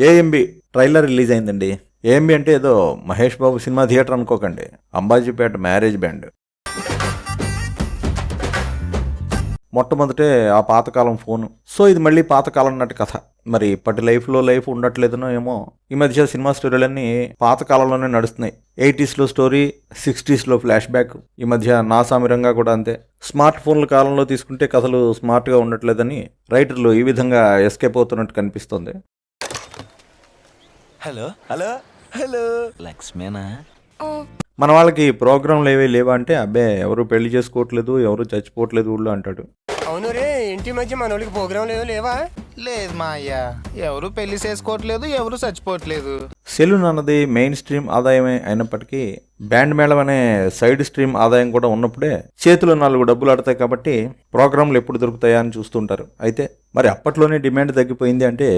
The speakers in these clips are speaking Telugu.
ఏఎంబి ట్రైలర్ రిలీజ్ అయిందండి. ఏఎంబి అంటే ఏదో మహేష్ బాబు సినిమా థియేటర్ అనుకోకండి, అంబాజీపేట మ్యారేజ్ బ్యాండ్. మొట్టమొదటే ఆ పాతకాలం ఫోను. సో ఇది మళ్ళీ పాతకాలం నాటి కథ. మరి ఇప్పటి లైఫ్లో లైఫ్ ఉండట్లేదనో ఏమో, ఈ మధ్య సినిమా స్టోరీలన్నీ పాతకాలంలోనే నడుస్తున్నాయి. 80s story, 60s flash back. ఈ మధ్య నా సామిరంగా కూడా అంతే. స్మార్ట్ ఫోన్ల కాలంలో తీసుకుంటే కథలు స్మార్ట్గా ఉండట్లేదని రైటర్లు ఈ విధంగా ఎస్కేప్ అవుతున్నట్టు కనిపిస్తుంది. హలో హలో హలో లక్ష్మేనా? మన వాళ్ళకి ప్రోగ్రాంలు ఏవీ లేవా అంటే, అబ్బే ఎవరు పెళ్లి చేసుకోవట్లేదు, ఎవరు చచ్చిపోవట్లేదు ఊళ్ళో అంటాడు. అవును రే, ఇంటి మధ్య మన వాళ్ళకి ప్రోగ్రాం లేవా? లేదు మా అయ్యా, ఎవరు పెళ్లి చేసుకోవట్లేదు, ఎవరు చచ్చిపోవట్లేదు. సెలూన్ అన్నది మెయిన్ స్ట్రీమ్ ఆదాయమే అయినప్పటికీ బ్యాండ్ మేళం అనే సైడ్ స్ట్రీమ్ ఆదాయం కూడా ఉన్నప్పుడే చేతిలో 4 డబ్బులు ఆడతాయి. కాబట్టి ప్రోగ్రాంలు ఎప్పుడు దొరుకుతాయా అని చూస్తుంటారు. అయితే మరి అప్పట్లోనే డిమాండ్ తగ్గిపోయింది అంటే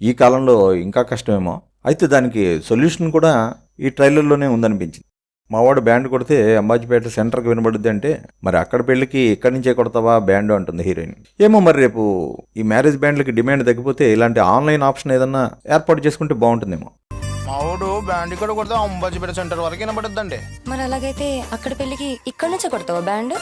ఈ కాలంలో ఇంకా కష్టమేమో. అయితే దానికి సొల్యూషన్ కూడా ఈ ట్రైలర్లోనే ఉందనిపించింది. మావాడు బ్యాండ్ కొడితే అంబాజీపేట సెంటర్కి వినబడుద్ది అంటే, మరి అక్కడ పెళ్లికి ఇక్కడి నుంచే కొడతావా బ్యాండ్ అంటుంది హీరోయిన్. ఏమో మరి రేపు ఈ మ్యారేజ్ బ్యాండ్లకి డిమాండ్ తగ్గిపోతే ఇలాంటి ఆన్లైన్ ఆప్షన్ ఏదన్నా ఏర్పాటు చేసుకుంటే బాగుంటుందేమో. మావాడు బ్యాండ్ ఇక్కడ కొడితే అంబాజీపేట సెంటర్ వరకు వినబడుద్దండి. మరి అలాగైతే అక్కడ పెళ్లికి ఇక్కడి నుంచే కొడతావా బ్యాండ్?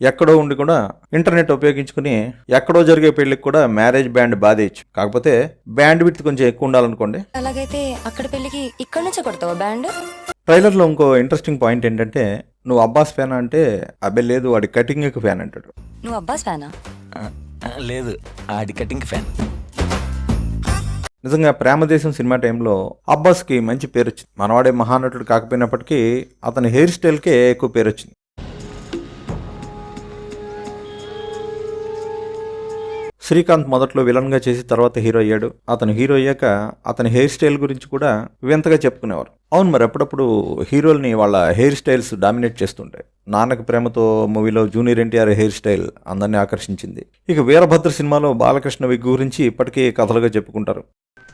ఎక్కడో ఉండి కూడా ఇంటర్నెట్ ఉపయోగించుకుని ఎక్కడో జరిగే పెళ్లికి కూడా మ్యారేజ్ బ్యాండ్ బాధేయచ్చు. కాకపోతే బ్యాండ్ విడ్త్ కొంచెం ఎక్కువ ఉండాలనుకోండి. అలాగైతే అక్కడ పెళ్లికి ఇక్కడి నుంచే కొడతావా బ్యాండ్? ట్రైలర్లో ఇంకో ఇంట్రెస్టింగ్ పాయింట్ ఏంటంటే, నువ్వు అబ్బాస్ ఫ్యాన్ అంటే, అబ్బే లేదు వాడి కటింగ్ ఫ్యాన్ అంటాడు. నువ్వు అబ్బాస్ ఫ్యానా? లేదు, ఆడి కటింగ్ ఫ్యాన్. నిజంగా ప్రేమదేశం సినిమా టైంలో అబ్బాస్కి మంచి పేరు వచ్చింది. మనవాడే మహానటుడు కాకపోయినప్పటికీ అతని హెయిర్ స్టైల్కే ఎక్కువ పేరు వచ్చింది. శ్రీకాంత్ మొదట్లో విలన్గా చేసి తర్వాత హీరో అయ్యాడు. అతను హీరో అయ్యాక అతని హెయిర్ స్టైల్ గురించి కూడా వింతగా చెప్పుకునేవారు. అవును, మరి అప్పుడప్పుడు హీరోల్ని వాళ్ళ హెయిర్ స్టైల్స్ డామినేట్ చేస్తుంటాయి. నాన్నకి ప్రేమతో మూవీలో జూనియర్ ఎన్టీఆర్ హెయిర్ స్టైల్ అందరినీ ఆకర్షించింది. ఇక వీరభద్ర సినిమాలో బాలకృష్ణ విగ్ గురించి ఇప్పటికీ కథలుగా చెప్పుకుంటారు.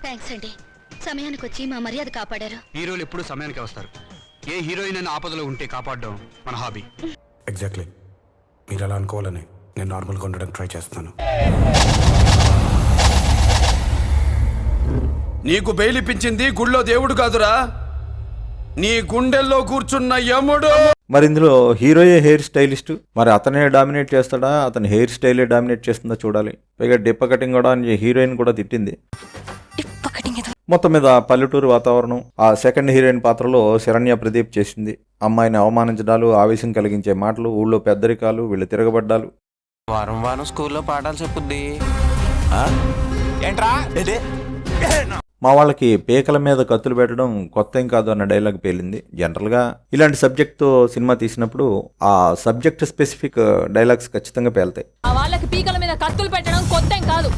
థ్యాంక్స్ అండి, సమయానికి వచ్చి మా మర్యాద కాపాడారు. హీరోలు ఎప్పుడు సమయానికి వస్తారు. ఏ హీరోయిన్ అయినా ఆపదలో ఉంటే కాపాడడం మన హాబీ. ఎగ్జాక్ట్లీ, మీరు అలా అనుకోవాలని నేను నార్మల్గా ఉండడానికి ట్రై చేస్తున్నాను. నీకు బెయిలిపించింది గుళ్ళో దేవుడు కాదురా, నీ గుండెల్లో కూర్చున్న యముడు. మరి ఇందులో హీరోయే హెయిర్ స్టైలిస్ట్, మరి అతనే డామినేట్ చేస్తాడా, అతని హెయిర్ స్టైలే డామినేట్ చేస్తుందా చూడాలి. పైగా డిప్ప కటింగ్ కూడా అని హీరోయిన్ కూడా తిట్టింది. మొత్తం మీద పల్లెటూరు వాతావరణం. ఆ సెకండ్ హీరోయిన్ పాత్రలో శరణ్య ప్రదీప్ చేసింది. అమ్మాయిని అవమానించడాలు, ఆవేశం కలిగించే మాటలు, ఊళ్ళో పెద్దరికాలు, వీళ్ళు తిరగబడ్డాలు. వారం వారం స్కూల్లో పాఠాలు చెప్పుద్ది ఏంట్రా. మా వాళ్ళకి పేకల మీద కత్తులు పెట్టడం కొత్త ఏం కాదు అన్న డైలాగ్ పేలింది. జనరల్గా ఇలాంటి సబ్జెక్ట్తో సినిమా తీసినప్పుడు ఆ సబ్జెక్ట్ స్పెసిఫిక్ డైలాగ్స్ ఖచ్చితంగా పేలుతాయి. వాళ్ళకి పీకల మీద కత్తులు పెట్టడం కొత్త ఏం కాదు.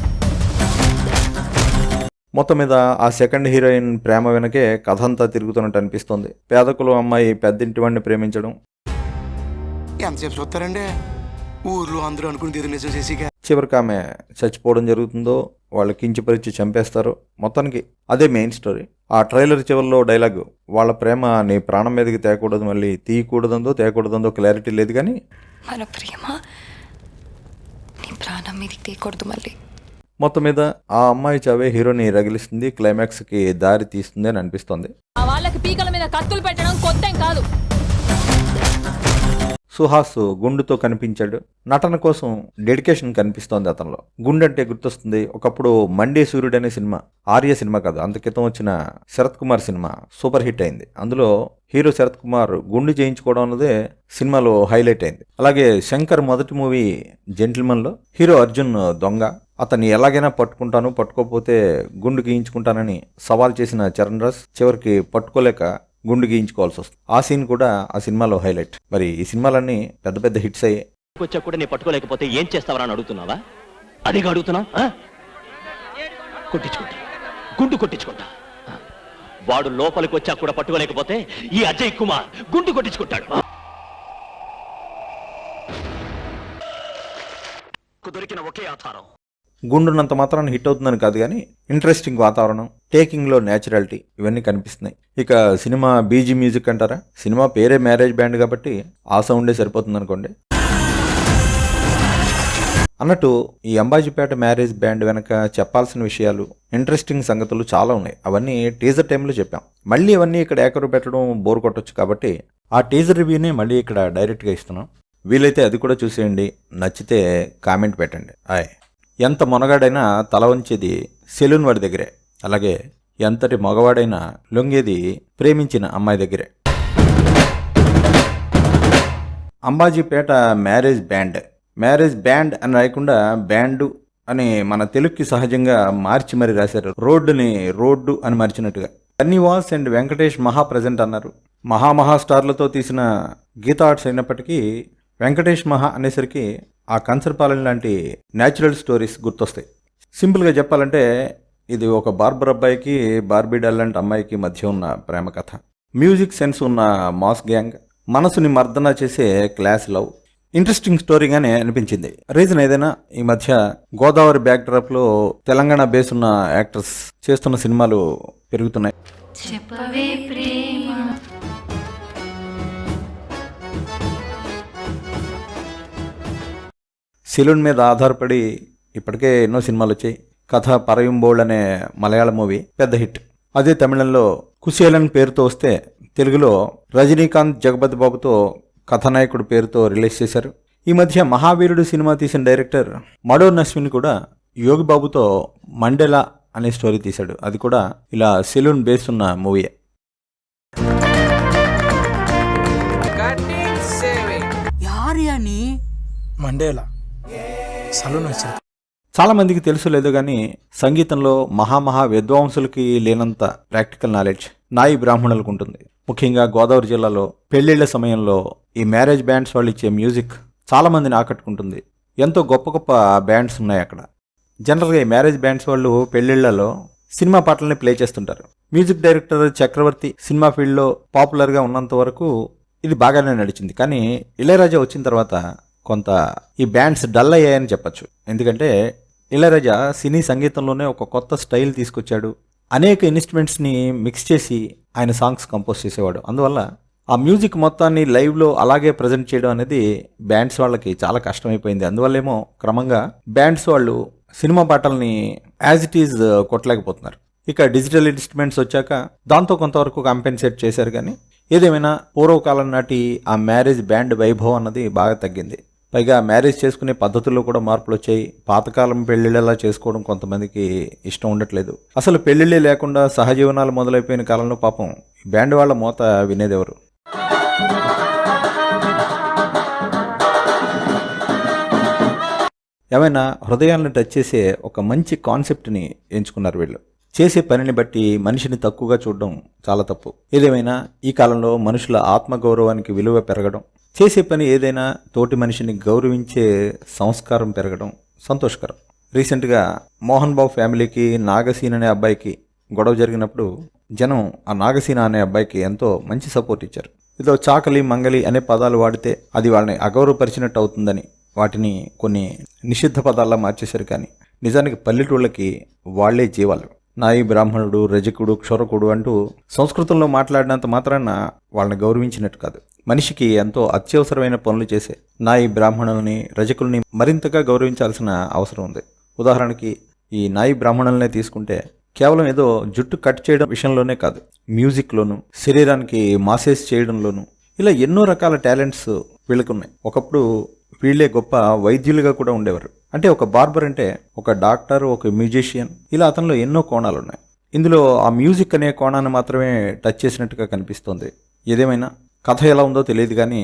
మొత్తం మీద ఆ సెకండ్ హీరోయిన్ ప్రేమ వెనకే కథ అంతా తిరుగుతున్నట్టు అనిపిస్తుంది. పేదకులు అమ్మాయి పెద్దింటి వాడిని ప్రేమించడం, ఎంతసేపు చూస్తారండి ఊర్లో అందరూ అనుకుని నిజం చేసిగా చివరికి ఆమె చచ్చిపోవడం జరుగుతుందో, వాళ్ళు కించపరిచి చంపేస్తారో. మొత్తానికి అదే మెయిన్ స్టోరీ. ఆ ట్రైలర్ చివరిలో డైలాగు, వాళ్ళ ప్రేమ నీ ప్రాణం మీదకి తేకూడదు, మళ్ళీ తీయకూడదందో తేకూడదందో క్లారిటీ లేదు, కానీ మన ప్రేమ నీ ప్రాణం మీదకి తీయకూడదు మళ్ళీ. మొత్తం మీద ఆ అమ్మాయి చావే హీరోని రగిలిస్తుంది, క్లైమాక్స్కి దారి తీస్తుంది అని అనిపిస్తుంది. వాళ్ళకి పీకల మీద కత్తులు పెట్టడం కొత్త ఏం కాదు. సుహాస్ గుండుతో కనిపించాడు. నటన కోసం డెడికేషన్ కనిపిస్తోంది అతనిలో. గుండు అంటే గుర్తొస్తుంది, ఒకప్పుడు మండే సూర్యుడు అనే సినిమా, ఆర్య సినిమా కాదు, అంత క్రితం వచ్చిన Sarath Kumar cinema super hit అయింది. అందులో హీరో శరత్ కుమార్ గుండు చేయించుకోవడం అన్నదే సినిమాలో హైలైట్ అయింది. అలాగే శంకర్ మొదటి మూవీ జెంటిల్మన్లో హీరో అర్జున్ దొంగ, అతన్ని ఎలాగైనా పట్టుకుంటాను, పట్టుకోకపోతే గుండు గీయించుకుంటానని సవాల్ చేసిన చరణ్ రాజ్ చివరికి పట్టుకోలేక గుండు గీయించుకోవాల్సి వస్తుంది. ఆ సీన్ కూడా ఆ సినిమాలో హైలైట్. మరి ఈ సినిమాలన్నీ పెద్ద పెద్ద హిట్స్ అయ్యాయి. వచ్చా కూడా నేను పట్టుకోలేకపోతే ఏం చేస్తావరా అని అడుగుతున్నావా? అడిగా అడుగుతున్నా. కొట్టించుకుంటా, గుండు కొట్టించుకుంటా. వాడు లోపలికి వచ్చా కూడా పట్టుకోలేకపోతే ఈ అజయ్ కుమార్ గుండు కొట్టించుకుంటాడు. దొరికిన ఒకే ఆధారం. గుండున్నంత మాత్రాన్ని హిట్ అవుతుందని కాదు, కానీ ఇంట్రెస్టింగ్ వాతావరణం, టేకింగ్లో న్యాచురాలిటీ ఇవన్నీ కనిపిస్తున్నాయి. ఇక సినిమా బీజీ మ్యూజిక్ అంటారా, సినిమా పేరే మ్యారేజ్ బ్యాండ్ కాబట్టి ఆ సౌండే సరిపోతుంది అనుకోండి. అన్నట్టు ఈ అంబాజీపేట మ్యారేజ్ బ్యాండ్ వెనక చెప్పాల్సిన విషయాలు, ఇంట్రెస్టింగ్ సంగతులు చాలా ఉన్నాయి. అవన్నీ టీజర్ టైంలో చెప్పాం. మళ్ళీ అవన్నీ ఇక్కడ ఏకరు పెట్టడం బోర్ కొట్టొచ్చు కాబట్టి ఆ టీజర్ రివ్యూని మళ్ళీ ఇక్కడ డైరెక్ట్గా ఇస్తున్నాం. వీలైతే అది కూడా చూసేయండి. నచ్చితే కామెంట్ పెట్టండి. ఎంత మొనగాడైనా తల వంచేది సెలూన్ వాడి దగ్గరే, అలాగే ఎంతటి మగవాడైనా లొంగేది ప్రేమించిన అమ్మాయి దగ్గరే. అంబాజీపేట మ్యారేజ్ బ్యాండ్ అని రాయకుండా బ్యాండు అని మన తెలుగుకి సహజంగా మార్చి మరి రాశారు. రోడ్డుని రోడ్డు అని మార్చినట్టుగా. బన్నీవాస్ అండ్ వెంకటేష్ మహా ప్రజెంట్ అన్నారు. మహా స్టార్లతో తీసిన గీతా ఆర్ట్స్ అయినప్పటికీ వెంకటేష్ మహా అనేసరికి ఆ కంచరపాలెం లాంటి న్యాచురల్ స్టోరీస్ గుర్తొస్తాయి. సింపుల్గా చెప్పాలంటే ఇది ఒక బార్బర్ అబ్బాయికి బార్బీ డాల్ లాంటి అమ్మాయికి మధ్య ఉన్న ప్రేమ కథ. మ్యూజిక్ సెన్స్ ఉన్న మాస్ గ్యాంగ్, మనసుని మర్దన చేసే క్లాస్ లవ్. ఇంట్రెస్టింగ్ స్టోరీగానే అనిపించింది. రీజన్ ఏదైనా ఈ మధ్య గోదావరి బ్యాక్డ్రాప్లో తెలంగాణ బేస్ ఉన్న యాక్టర్స్ చేస్తున్న సినిమాలు పెరుగుతున్నాయి. సెలూన్ మీద ఆధారపడి ఇప్పటికే ఎన్నో సినిమాలు వచ్చాయి. కథ పరయుంబోళ్ అనే మలయాళ మూవీ పెద్ద హిట్. అదే తమిళంలో కుశేలన్ పేరుతో వస్తే తెలుగులో రజనీకాంత్ జగపతి బాబుతో కథానాయకుడు పేరుతో రిలీజ్ చేశారు. ఈ మధ్య మహావీరుడు సినిమా తీసిన డైరెక్టర్ మడోన్ అశ్విన్ కూడా యోగి బాబుతో మండేలా అనే స్టోరీ తీశాడు. అది కూడా ఇలా సెలూన్ బేస్ ఉన్న మూవీ. మండేలా సలూన్ వచ్చారు. చాలా మందికి తెలుసు లేదు కానీ సంగీతంలో మహా విద్వాంసులకి లేనంత ప్రాక్టికల్ నాలెడ్జ్ నాయి బ్రాహ్మణులకు ఉంటుంది. ముఖ్యంగా గోదావరి జిల్లాలో పెళ్లిళ్ల సమయంలో ఈ మ్యారేజ్ బ్యాండ్స్ వాళ్ళు ఇచ్చే మ్యూజిక్ చాలా మందిని ఆకట్టుకుంటుంది. ఎంతో గొప్ప బ్యాండ్స్ ఉన్నాయి అక్కడ. జనరల్గా ఈ మ్యారేజ్ బ్యాండ్స్ వాళ్ళు పెళ్లిళ్లలో సినిమా పాటలని ప్లే చేస్తుంటారు. మ్యూజిక్ డైరెక్టర్ చక్రవర్తి సినిమా ఫీల్డ్లో పాపులర్గా ఉన్నంత వరకు ఇది బాగానే నడిచింది. కానీ ఇళయరాజా వచ్చిన తర్వాత కొంత ఈ బ్యాండ్స్ డల్ అయ్యాయని చెప్పచ్చు. ఎందుకంటే ఇళయరాజా సినీ సంగీతంలోనే ఒక కొత్త స్టైల్ తీసుకొచ్చాడు. అనేక ఇన్స్ట్రుమెంట్స్ని మిక్స్ చేసి ఆయన సాంగ్స్ కంపోజ్ చేసేవాడు. అందువల్ల ఆ మ్యూజిక్ మొత్తాన్ని లైవ్లో అలాగే ప్రజెంట్ చేయడం అనేది బ్యాండ్స్ వాళ్ళకి చాలా కష్టమైపోయింది. అందువల్లేమో క్రమంగా బ్యాండ్స్ వాళ్ళు సినిమా పాటల్ని యాజ్ ఇట్ ఈజ్ కొట్టలేకపోతున్నారు. ఇక డిజిటల్ ఇన్స్ట్రుమెంట్స్ వచ్చాక దాంతో కొంతవరకు కాంపెన్సేట్ చేశారు. కానీ ఏదేమైనా పూర్వకాలం నాటి ఆ మ్యారేజ్ బ్యాండ్ వైభవం అన్నది బాగా తగ్గింది. పైగా మ్యారేజ్ చేసుకునే పద్ధతుల్లో కూడా మార్పులు వచ్చాయి. పాతకాలం పెళ్లిళ్ళలా చేసుకోవడం కొంతమందికి ఇష్టం ఉండట్లేదు. అసలు పెళ్లిళ్ళే లేకుండా సహజీవనాలు మొదలైపోయిన కాలంలో పాపం బ్యాండ్ వాళ్ళ మోత వినేదెవరు? ఏమైనా హృదయాలను టచ్ చేసే ఒక మంచి కాన్సెప్ట్ని ఎంచుకున్నారు వీళ్ళు. చేసే పనిని బట్టి మనిషిని తక్కువగా చూడడం చాలా తప్పు. ఏదేమైనా ఈ కాలంలో మనుషుల ఆత్మగౌరవానికి విలువ పెరగడం, చేసే పని ఏదైనా తోటి మనిషిని గౌరవించే సంస్కారం పెరగడం సంతోషకరం. రీసెంట్గా మోహన్ బాబు ఫ్యామిలీకి నాగసీన్ అనే అబ్బాయికి గొడవ జరిగినప్పుడు జనం ఆ నాగసీన అనే అబ్బాయికి ఎంతో మంచి సపోర్ట్ ఇచ్చారు. ఏదో చాకలి మంగలి అనే పదాలు వాడితే అది వాళ్ళని అగౌరవపరిచినట్టు అవుతుందని వాటిని కొన్ని నిషిద్ధ పదాల్లో మార్చేశారు. కానీ నిజానికి పల్లెటూళ్ళకి వాళ్లే జీవాలు. నాయి బ్రాహ్మణుడు, రజకుడు, క్షురకుడు అంటూ సంస్కృతంలో మాట్లాడినంత మాత్రాన వాళ్ళని గౌరవించినట్టు కాదు. మనిషికి ఎంతో అత్యవసరమైన పనులు చేసే నాయి బ్రాహ్మణుల్ని, రజకుల్ని మరింతగా గౌరవించాల్సిన అవసరం ఉంది. ఉదాహరణకి ఈ నాయి బ్రాహ్మణులనే తీసుకుంటే కేవలం ఏదో జుట్టు కట్ చేయడం విషయంలోనే కాదు, మ్యూజిక్లోను, శరీరానికి మాసేజ్ చేయడంలోను ఇలా ఎన్నో రకాల టాలెంట్స్ వీళ్ళకున్నాయి. ఒకప్పుడు వీళ్ళే గొప్ప వైద్యులుగా కూడా ఉండేవారు. అంటే ఒక బార్బర్ అంటే ఒక డాక్టర్, ఒక మ్యూజిషియన్, ఇలా అతనిలో ఎన్నో కోణాలు ఉన్నాయి. ఇందులో ఆ మ్యూజిక్ అనే కోణాన్ని మాత్రమే టచ్ చేసినట్టుగా కనిపిస్తోంది. ఏదేమైనా కథ ఎలా ఉందో తెలియదు కానీ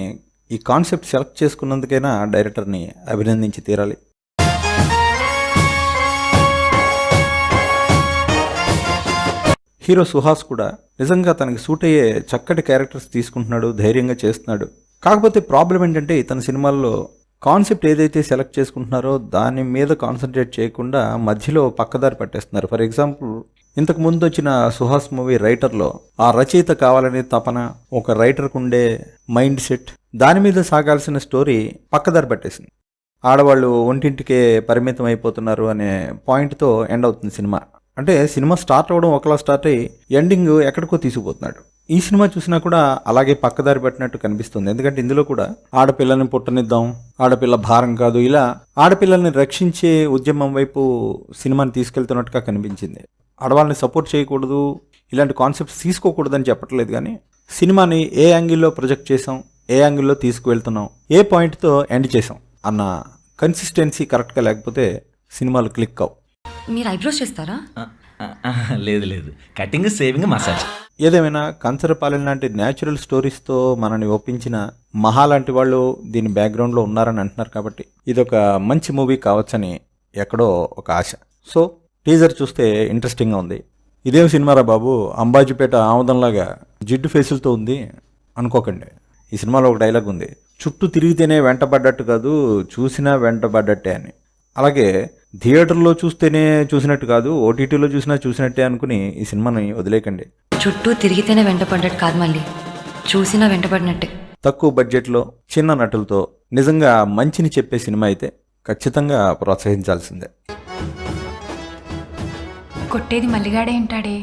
ఈ కాన్సెప్ట్ సెలెక్ట్ చేసుకున్నందుకైనా డైరెక్టర్ని అభినందించి తీరాలి. హీరో సుహాస్ కూడా నిజంగా తనకి సూట్ అయ్యే చక్కటి క్యారెక్టర్స్ తీసుకుంటున్నాడు, ధైర్యంగా చేస్తున్నాడు. కాకపోతే ప్రాబ్లం ఏంటంటే ఇతని సినిమాల్లో కాన్సెప్ట్ ఏదైతే సెలెక్ట్ చేసుకుంటున్నారో దాని మీద కాన్సన్ట్రేట్ చేయకుండా మధ్యలో పక్కదారి పట్టేస్తున్నారు. ఫర్ ఎగ్జాంపుల్, ఇంతకు ముందు వచ్చిన సుహాస్ మూవీ రైటర్లో ఆ రచయిత కావాలనే తపన, ఒక రైటర్కు ఉండే మైండ్ సెట్, దాని మీద సాగాల్సిన స్టోరీ పక్కదారి పట్టేసింది. ఆడవాళ్ళు ఒంటింటికే పరిమితం అయిపోతున్నారు అనే పాయింట్తో ఎండ్ అవుతుంది సినిమా. అంటే సినిమా స్టార్ట్ అవ్వడం ఒకలా స్టార్ట్ అయ్యి ఎండింగ్ ఎక్కడికో తీసుకుపోతున్నాడు. ఈ సినిమా చూసినా కూడా అలాగే పక్కదారి పట్టినట్టు కనిపిస్తుంది. ఎందుకంటే ఇందులో కూడా ఆడపిల్లని పుట్టనిద్దాం, ఆడపిల్ల భారం కాదు, ఇలా ఆడపిల్లల్ని రక్షించే ఉద్యమం వైపు సినిమాని తీసుకెళ్తున్నట్టుగా కనిపించింది. ఆడవాళ్ళని సపోర్ట్ చేయకూడదు, ఇలాంటి కాన్సెప్ట్స్ తీసుకోకూడదని చెప్పట్లేదు, కానీ సినిమాని ఏ యాంగిల్లో ప్రొజెక్ట్ చేసాం, ఏ యాంగిల్లో తీసుకువెళ్తున్నాం, ఏ పాయింట్తో ఎండ్ చేసాం అన్న కన్సిస్టెన్సీ కరెక్ట్గా లేకపోతే సినిమాలు క్లిక్ అవు. మీరు ఐబ్రోస్ చేస్తారా? లేదు లేదు, కటింగ్, సేవింగ్, మసాజ్. ఏదేమైనా కంచరపాలెం లాంటి న్యాచురల్ స్టోరీస్తో మనని ఒప్పించిన మహా లాంటి వాళ్ళు దీని బ్యాక్గ్రౌండ్లో ఉన్నారని అంటున్నారు, కాబట్టి ఇదొక మంచి మూవీ కావచ్చని ఎక్కడో ఒక ఆశ. సో టీజర్ చూస్తే ఇంట్రెస్టింగ్గా ఉంది. ఇదేం సినిమారా బాబు, అంబాజీపేట ఆముదంలాగా జిడ్డు ఫేసులతో ఉంది అనుకోకండి. ఈ సినిమాలో ఒక డైలాగ్ ఉంది, చుట్టూ తిరిగితేనే వెంటబడ్డట్టు కాదు, చూసినా వెంటబడ్డట్టే అని. అలాగే థియేటర్లో చూస్తేనే చూసినట్టు కాదు, ఓటీటీలో చూసినా చూసినట్టే అనుకుని ఈ సినిమాని వదిలేకండి. చుట్టూ తిరిగితేనే వెంటపడ్డట్టు కాదు, మళ్ళీ చూసినా వెంటపడినట్టే. తక్కువ బడ్జెట్లో చిన్న నటులతో నిజంగా మంచిని చెప్పే సినిమా అయితే ఖచ్చితంగా ప్రోత్సహించాల్సిందే. కొట్టేది మల్లిగాడే ఉంటాడే.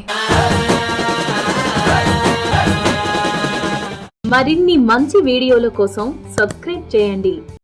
మరిన్ని మంచి వీడియోల కోసం సబ్స్క్రైబ్ చేయండి.